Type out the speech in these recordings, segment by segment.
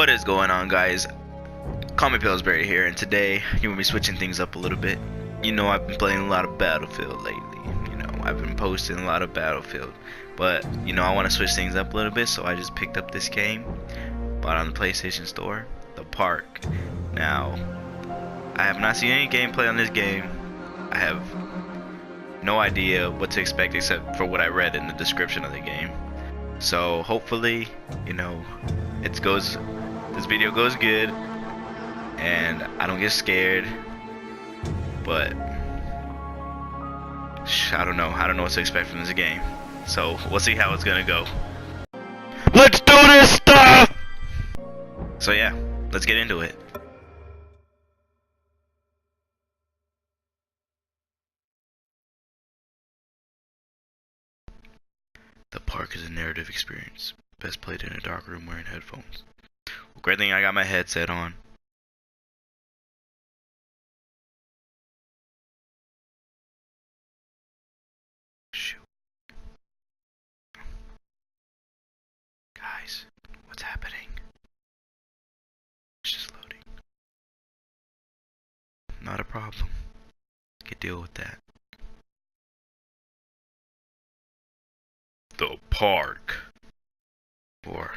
What is going on, guys? Call me Pillsbury here, and today you will be switching things up a little bit. You know, I've been playing a lot of Battlefield lately. You know, I've been posting a lot of Battlefield, but you know, I want to switch things up a little bit, so I just picked up this game, bought on the PlayStation Store, The Park. Now, I have not seen any gameplay on this game. I have no idea what to expect except for what I read in the description of the game. So hopefully, you know, this video goes good and I don't get scared, but I don't know what to expect from this game. So we'll see how it's gonna go. Let's do this stuff! So yeah, let's get into it. The Park is a narrative experience, best played in a dark room wearing headphones. Well, great thing I got my headset on. Shoot. Guys, what's happening? It's just loading. Not a problem. I can deal with that. The Park. Or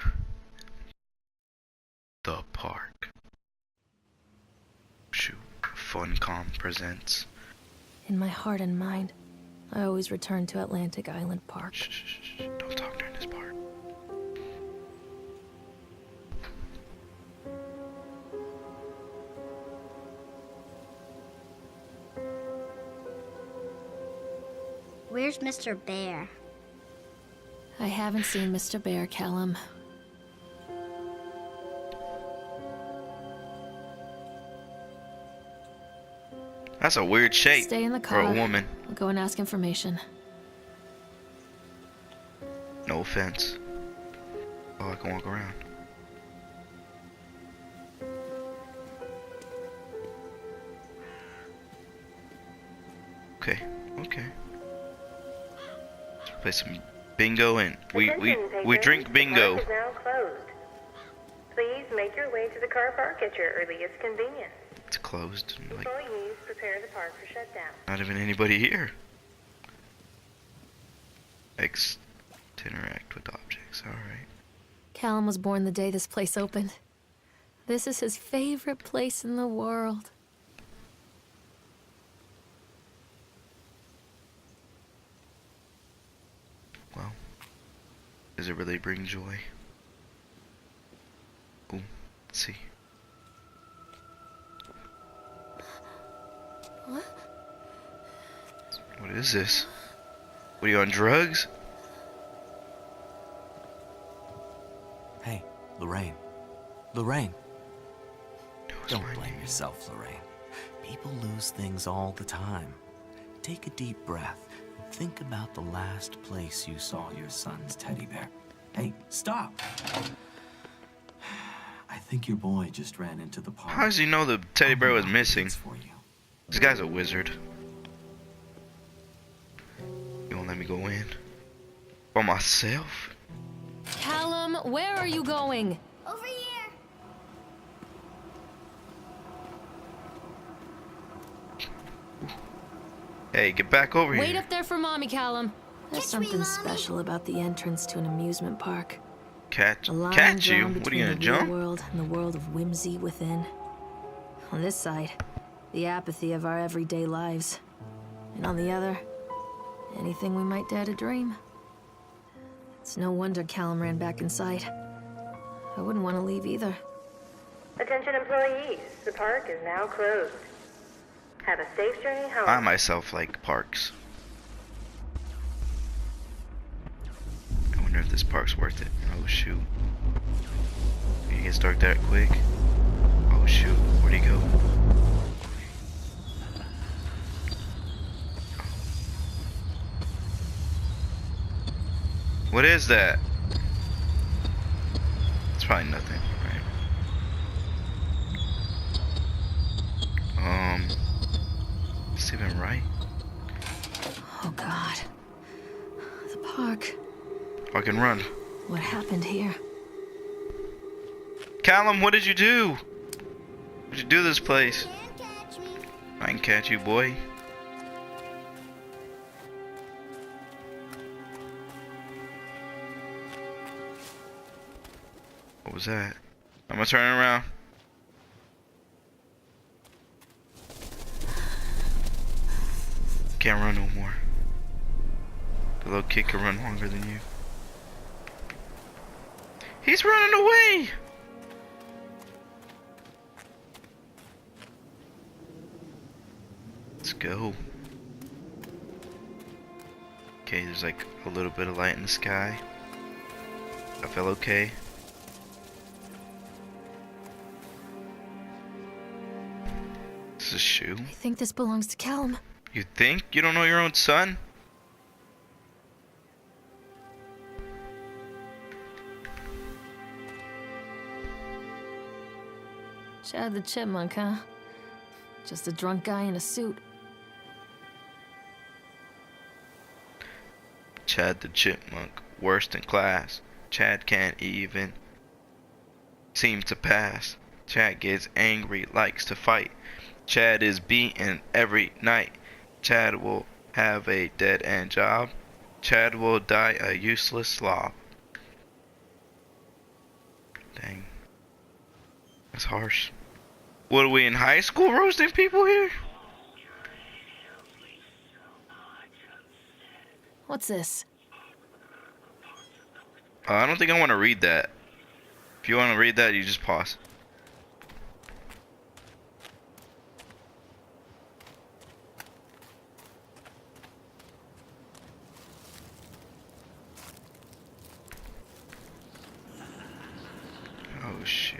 The Park. Shoot. Funcom presents. In my heart and mind, I always return to Atlantic Island Park. Shh, shh, shh, shh. Don't talk during this part. Where's Mr. Bear? I haven't seen Mr. Bear, Callum. That's a weird shape Stay in the for car. a woman. I'll go and ask information. No offense. Oh, I can walk around. Okay. Let's play some bingo and we drink bingo. The park is now closed. Please make your way to the car park at your earliest convenience. It's closed. Like, Employees prepare the park for shutdown. not even anybody here. X to interact with objects. All right. Callum was born the day this place opened. This is his favorite place in the world. Well, does it really bring joy? Ooh, let's see. What is this? What are you on drugs? Hey, Lorraine. Lorraine. No, it's Don't my blame name. yourself, Lorraine. People lose things all the time. Take a deep breath and think about the last place you saw your son's teddy bear. Hey, stop! I think your boy just ran into the park. How does he know the teddy bear was missing? For you. This guy's a wizard. You won't let me go in? By myself? Callum, where are you going? Over here! Hey, get back over Wait here. up there for Mommy, Callum. There's Catch me, something Mommy. special about the entrance to an amusement park. Catch A line you? drawn What are between you gonna the real jump? world and the world of whimsy within. On this side, the apathy of our everyday lives. And on the other, anything we might dare to dream. It's no wonder Callum ran back inside. I wouldn't want to leave either. Attention employees, the park is now closed. Have a safe journey home. I myself like parks. I wonder if this park's worth it. Oh shoot. It gets dark that quick. Oh shoot, where'd he go? What is that? It's probably nothing, right? Is this even right? Oh God. The park. I can run. What happened here? Callum, what did you do? What did you do to this place? Can't catch me. I can catch you, boy. What was that? I'm gonna turn around. Can't run no more. The little kid can run longer than you. He's running away! Let's go. Okay, there's like a little bit of light in the sky. I feel okay. This is a shoe. I think this belongs to Callum. You think? You don't know your own son? Chad the Chipmunk, huh? Just a drunk guy in a suit. Chad the Chipmunk, worst in class. Chad can't even seem to pass. Chad gets angry, likes to fight. Chad is beaten every night. Chad will have a dead-end job. Chad will die a useless slob. Dang. That's harsh. What are we in high school roasting people here? What's this? I don't think I want to read that. If you want to read that, you just pause. Oh shoot.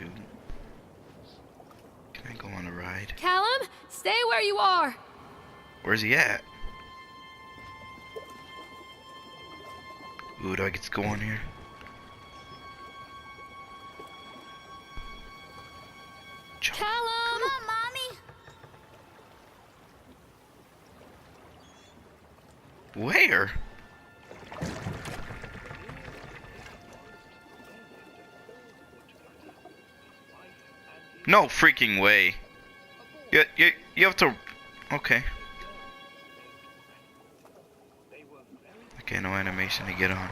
Can I go on a ride? Callum, stay where you are. Where's he at? Ooh, do I get to go on here? Jump. Come Callum! on, Mommy. Where? No freaking way. You have to. Okay. Okay, no animation to get on.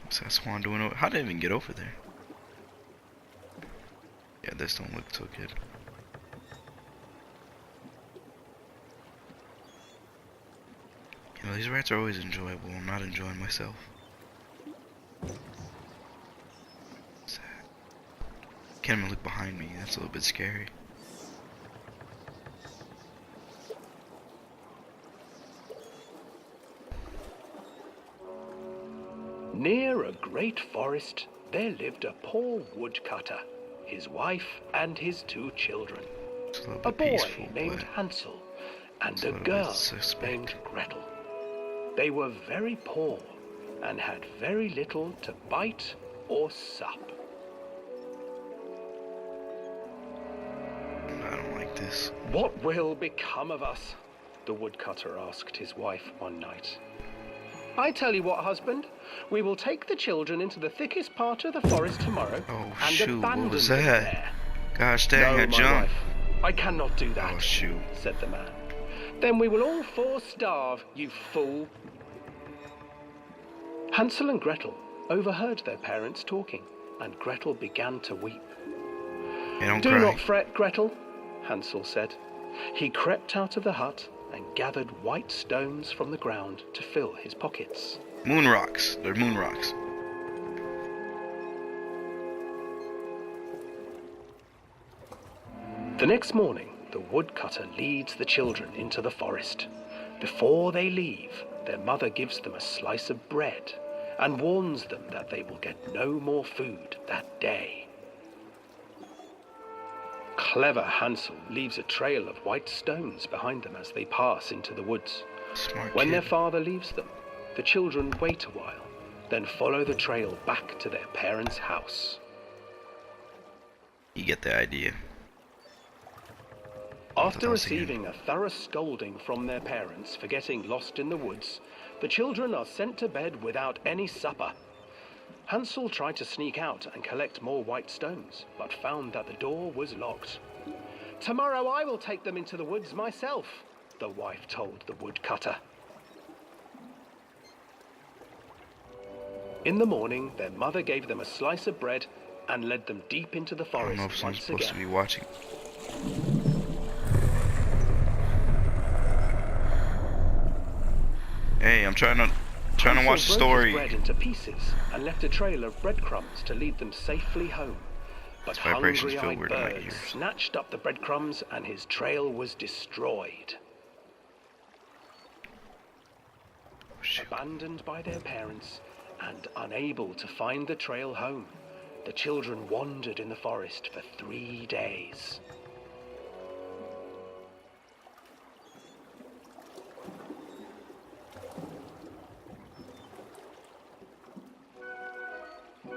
What's that swan doing over? How did I even get over there? Yeah, this don't look so good. You know, these rats are always enjoyable. I'm not enjoying myself. What's that? Can't even look behind me. That's a little bit scary. Near a great forest, there lived a poor woodcutter, his wife and his 2 children. It's a little A bit boy peaceful, named but Hansel and it's a a little bit girl suspect. named Gretel. They were very poor and had very little to bite or sup. I don't like this. What will become of us? The woodcutter asked his wife one night. I tell you what, husband, we will take the children into the thickest part of the forest tomorrow Oh and shoot, abandon what was them that? there. Gosh dang, No, I my jumped. wife, I cannot do that, Oh shoot. said the man. Then we will all 4 starve, you fool. Hansel and Gretel overheard their parents talking, and Gretel began to weep. Hey, don't Do cry. not fret, Gretel, Hansel said. He crept out of the hut and gathered white stones from the ground to fill his pockets. Moon rocks. They're moon rocks. The next morning, the woodcutter leads the children into the forest. Before they leave, their mother gives them a slice of bread and warns them that they will get no more food that day. Clever Hansel leaves a trail of white stones behind them as they pass into the woods. Smart When kid. their father leaves them, the children wait a while, then follow the trail back to their parents' house. You get the idea. After Once again. receiving a thorough scolding from their parents for getting lost in the woods, The children are sent to bed without any supper. Hansel tried to sneak out and collect more white stones, but found that the door was locked. "Tomorrow I will take them into the woods myself," the wife told the woodcutter. In the morning, their mother gave them a slice of bread and led them deep into the I don't forest know if someone's once supposed to again. be watching. Hey, I'm trying to watch the Hansel broke story. his bread into pieces and left a trail of breadcrumbs to lead them safely home. But vibrations feel hungry-eyed weird in my birds ears. snatched up the breadcrumbs and his trail was destroyed. Oh, shoot. Abandoned by their parents and unable to find the trail home, the children wandered in the forest for 3 days.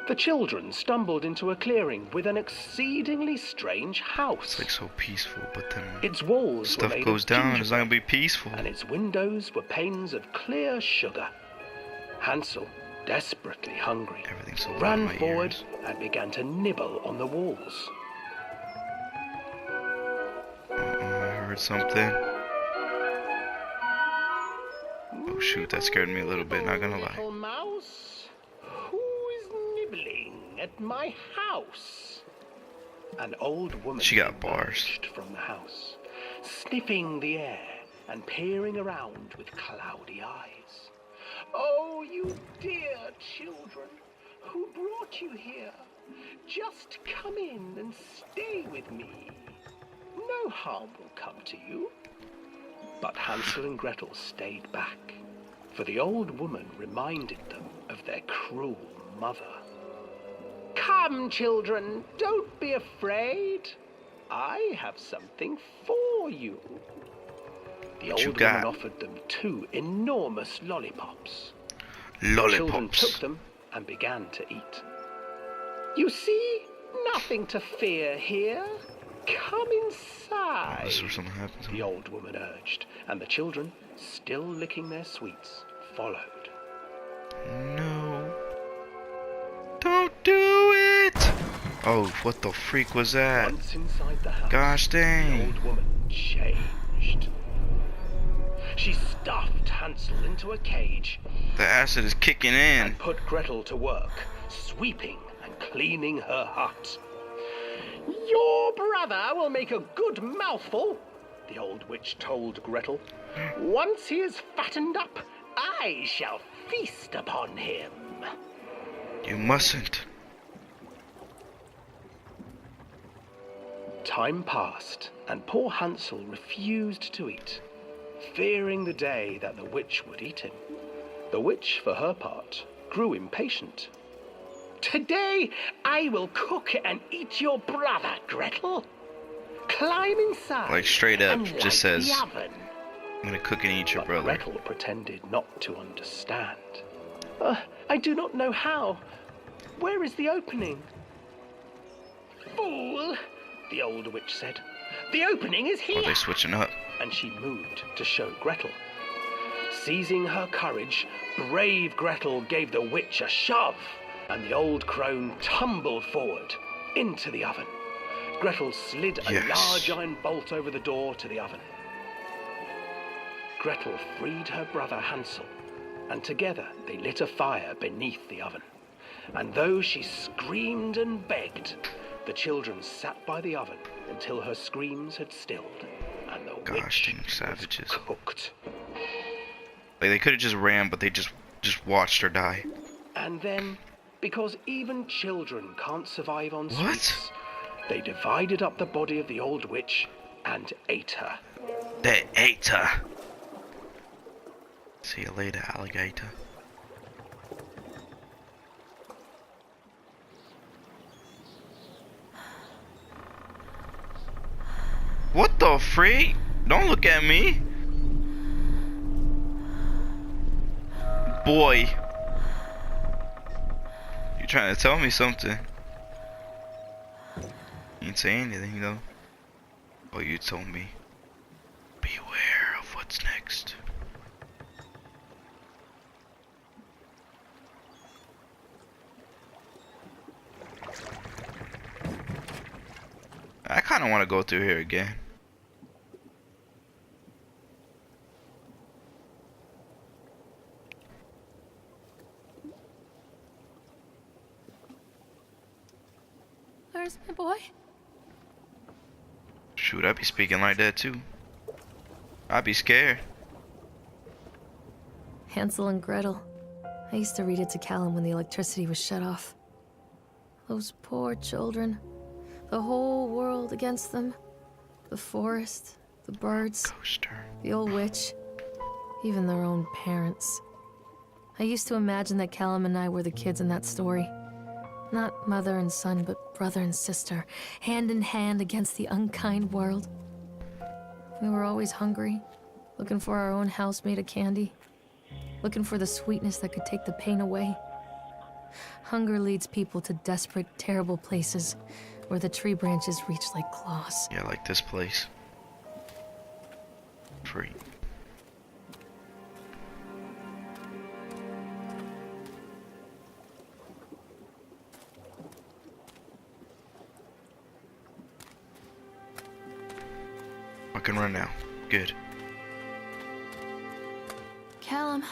The children stumbled into a clearing with an exceedingly strange house. It's like so peaceful, but then Its walls were stuff made goes of down. gingerbread, It's not gonna be peaceful. and its windows were panes of clear sugar. Hansel, desperately hungry, Everything's so loud in ran my forward ears. and began to nibble on the walls. I heard something. Oh shoot, that scared me a little bit. Not gonna lie. Little mouse, who is nibbling at my house? An old woman She got bars. emerged from the house, sniffing the air and peering around with cloudy eyes. "Oh, you dear children, who brought you here? Just come in and stay with me. No harm will come to you." But Hansel and Gretel stayed back, for the old woman reminded them of their cruel mother. "Come, children, don't be afraid. I have something for you." The What you old got? woman offered them 2 enormous lollipops. The children Lollipops. took them and began to eat. "You see, nothing to fear here. Come inside," This is where something happens. the old woman urged, and the children, still licking their sweets, followed. No. Don't do it! Oh, what the freak was that? Once inside the house, Gosh the dang. old woman changed. She stuffed Hansel into a cage The acid is kicking in. and put Gretel to work, sweeping and cleaning her hut. "Your brother will make a good mouthful," the old witch told Gretel. "Once he is fattened up, I shall feast upon him." You mustn't. Time passed, and poor Hansel refused to eat, fearing the day that the witch would eat him. The witch, for her part, grew impatient. "Today I will cook and eat your brother, Gretel. Climb inside Like, straight up, and just light says, the oven." I'm gonna cook and eat your But brother. Gretel pretended not to understand. "I do not know how. Where is the opening?" "Fool," the old witch said. "The opening is Are here." they switching up? And she moved to show Gretel. Seizing her courage, brave Gretel gave the witch a shove, and the old crone tumbled forward into the oven. Gretel slid a Yes. large iron bolt over the door to the oven. Gretel freed her brother Hansel, and together they lit a fire beneath the oven. And though she screamed and begged, the children sat by the oven until her screams had stilled, and the Gosh witch dang savages. was cooked. Like, they could have just ran, but they just watched her die. And then, because even children can't survive on What? sweets, they divided up the body of the old witch and ate her. They ate her. See you later, alligator. What the freak? Don't look at me. Boy. You trying to tell me something? You didn't say anything though. Oh, you told me. Beware of what's next. kind of want to go through here again. Where's my boy? Shoot, I'd be speaking like that too. I'd be scared. Hansel and Gretel. I used to read it to Callum when the electricity was shut off. Those poor children. The whole world against them. The forest, the birds, Coaster. the old witch, even their own parents. I used to imagine that Callum and I were the kids in that story. Not mother and son, but brother and sister, hand in hand against the unkind world. We were always hungry, looking for our own house made of candy, looking for the sweetness that could take the pain away. Hunger leads people to desperate, terrible places where the tree branches reach like claws. Yeah, like this place. Free. I can run now. Good. Callum,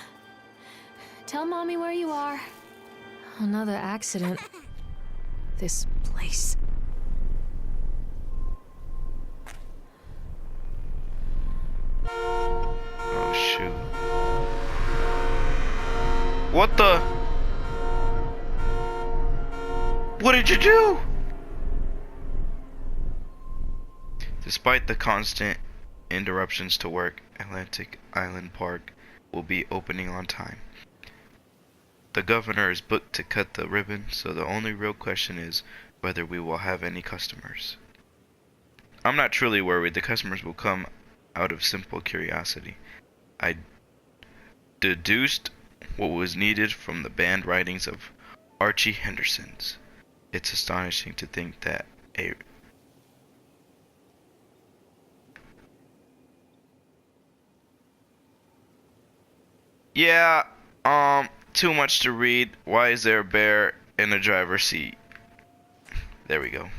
tell Mommy where you are. Another accident. This place. Oh shoot. What the? What did you do? Despite the constant interruptions to work, Atlantic Island Park will be opening on time. The governor is booked to cut the ribbon, so the only real question is whether we will have any customers. I'm not truly worried. The customers will come out of simple curiosity. I deduced what was needed from the band writings of Archie Henderson's. It's astonishing to think that a Yeah, too much to read. Why is there a bear in the driver's seat? There we go.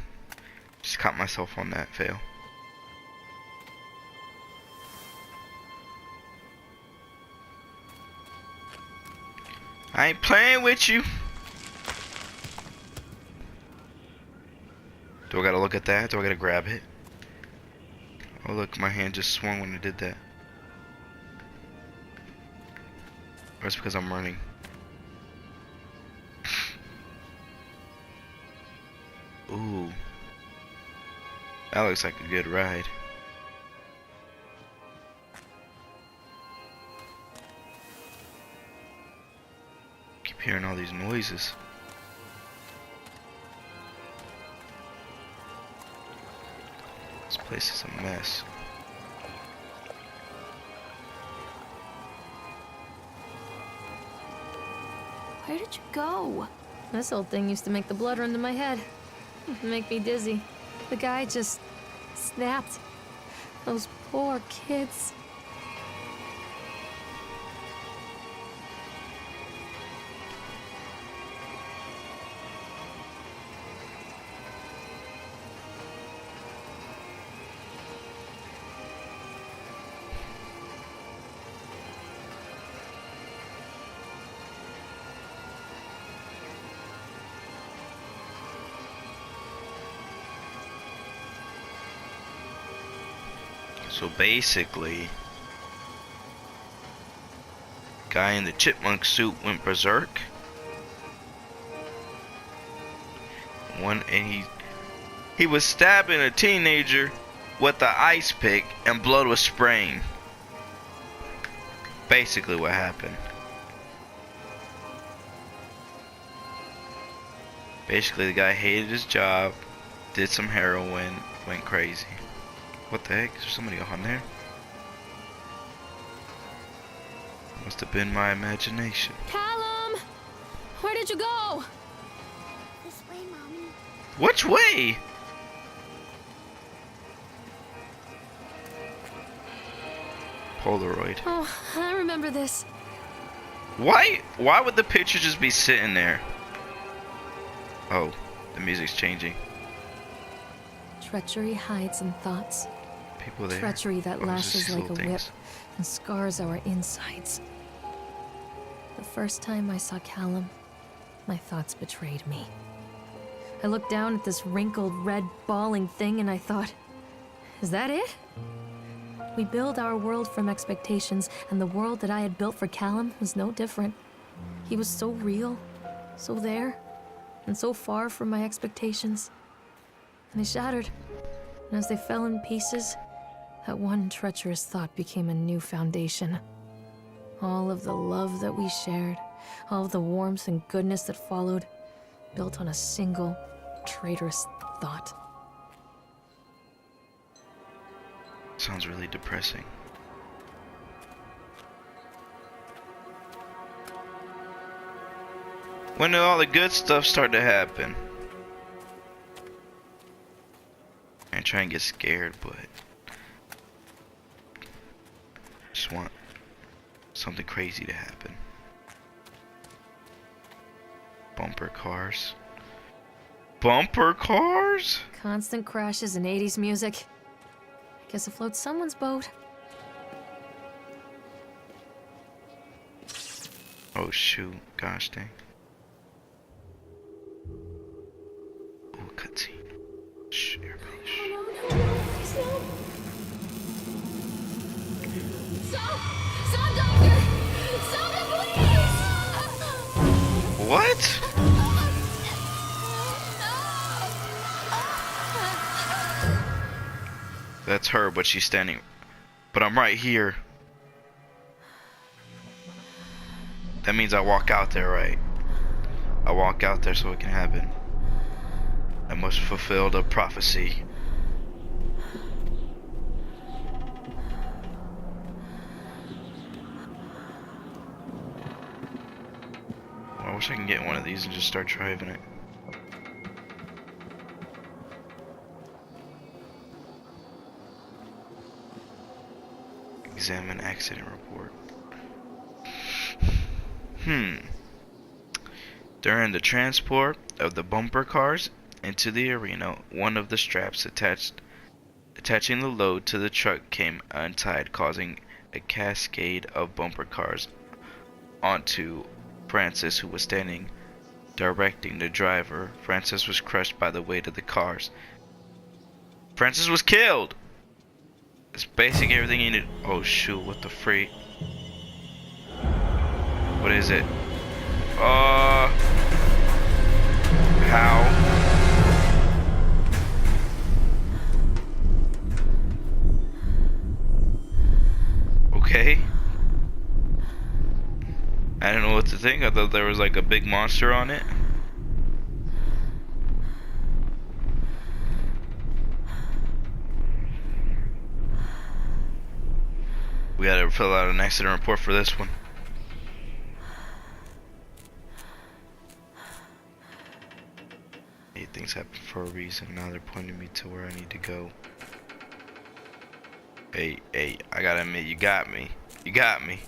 Just caught myself on that fail. I ain't playing with you. Do I gotta look at that? Do I gotta grab it? Oh look, my hand just swung when I did that. Or it's because I'm running. Ooh. That looks like a good ride. Keep hearing all these noises. This place is a mess. Where did you go? This old thing used to make the blood run to my head. Make me dizzy. The guy just snapped. Those poor kids. So basically, guy in the chipmunk suit went berserk. And he was stabbing a teenager with the ice pick and blood was spraying. Basically what happened. Basically the guy hated his job, did some heroin, went crazy. What the heck? Is there somebody on there? Must have been my imagination. Callum! Where did you go? This way, Mommy. Which way? Polaroid. Oh, I remember this. Why would the picture just be sitting there? Oh, the music's changing. Treachery hides in thoughts. People there. Treachery that Or was it lashes these like a little whip things? and scars our insides. The first time I saw Callum, my thoughts betrayed me. I looked down at this wrinkled, red, bawling thing and I thought, is that it? We build our world from expectations, and the world that I had built for Callum was no different. He was so real, so there, and so far from my expectations. And they shattered, and as they fell in pieces, that one treacherous thought became a new foundation. All of the love that we shared, all of the warmth and goodness that followed, built on a single, traitorous thought. Sounds really depressing. When did all the good stuff start to happen? I try and get scared, but I just want something crazy to happen. Bumper cars. Bumper cars? Constant crashes and 80s music. I guess it floats someone's boat. Oh shoot, gosh dang. Oh, cutscene. Shh, everybody, shh. Stop, Doctor! Stop it, please! What? That's her, but she's standing. But I'm right here. That means I walk out there, right? I walk out there so it can happen. I must fulfill the prophecy. I wish I can get one of these and just start driving it. Examine accident report. During the transport of the bumper cars into the arena, one of the straps attaching the load to the truck came untied, causing a cascade of bumper cars onto Francis, who was standing directing the driver. Francis was crushed by the weight of the cars. Francis was killed! It's basically everything you need. Oh shoot, what the freak? What is it? How? Okay. I don't know what to think. I thought there was like a big monster on it. We gotta fill out an accident report for this one. Hey, things happen for a reason. Now they're pointing me to where I need to go. Hey, I gotta admit, you got me. You got me.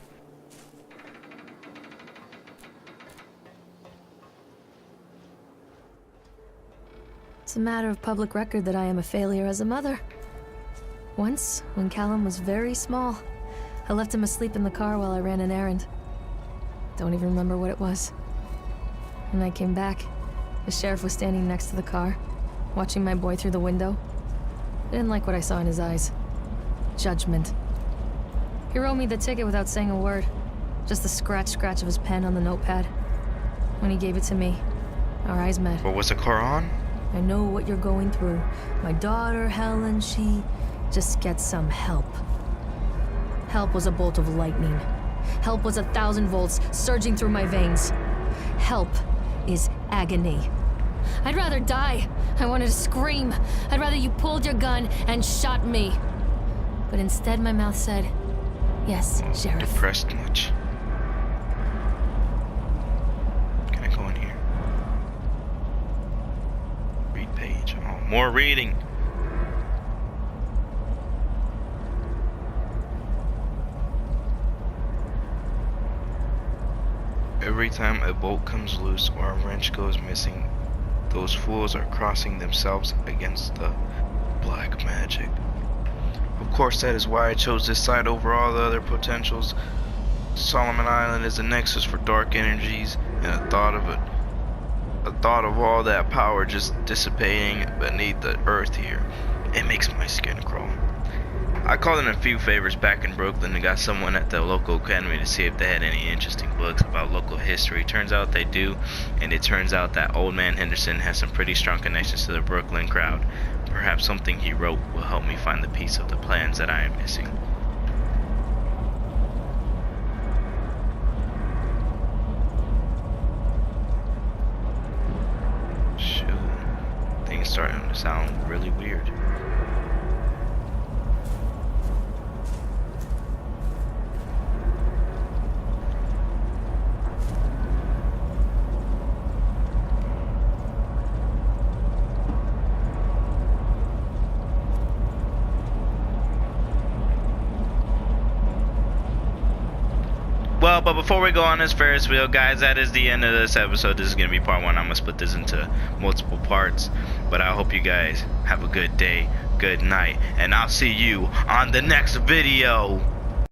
It's a matter of public record that I am a failure as a mother. Once, when Callum was very small, I left him asleep in the car while I ran an errand. Don't even remember what it was. When I came back, the sheriff was standing next to the car, watching my boy through the window. I didn't like what I saw in his eyes. Judgment. He wrote me the ticket without saying a word. Just the scratch of his pen on the notepad. When he gave it to me, our eyes met. What was the car on? I know what you're going through. My daughter, Helen, she just gets some help. Help was a bolt of lightning. Help was 1,000 volts surging through my veins. Help is agony. I'd rather die. I wanted to scream. I'd rather you pulled your gun and shot me. But instead my mouth said, yes, Sheriff. Depressed much. Can I go in here? Read page. Oh, more reading. Every time a bolt comes loose or a wrench goes missing, those fools are crossing themselves against the black magic. Of course, that is why I chose this site over all the other potentials. Solomon Island is a nexus for dark energies, and a thought of all that power just dissipating beneath the earth here. It makes my skin crawl. I called in a few favors back in Brooklyn and got someone at the local academy to see if they had any interesting books about local history. Turns out they do, and it turns out that Old Man Henderson has some pretty strong connections to the Brooklyn crowd. Perhaps something he wrote will help me find the piece of the plans that I am missing. Shoot, things starting to sound really weird. Well, but before we go on this Ferris wheel, guys, that is the end of this episode. This is going to be part 1. I'm going to split this into multiple parts. But I hope you guys have a good day, good night, and I'll see you on the next video.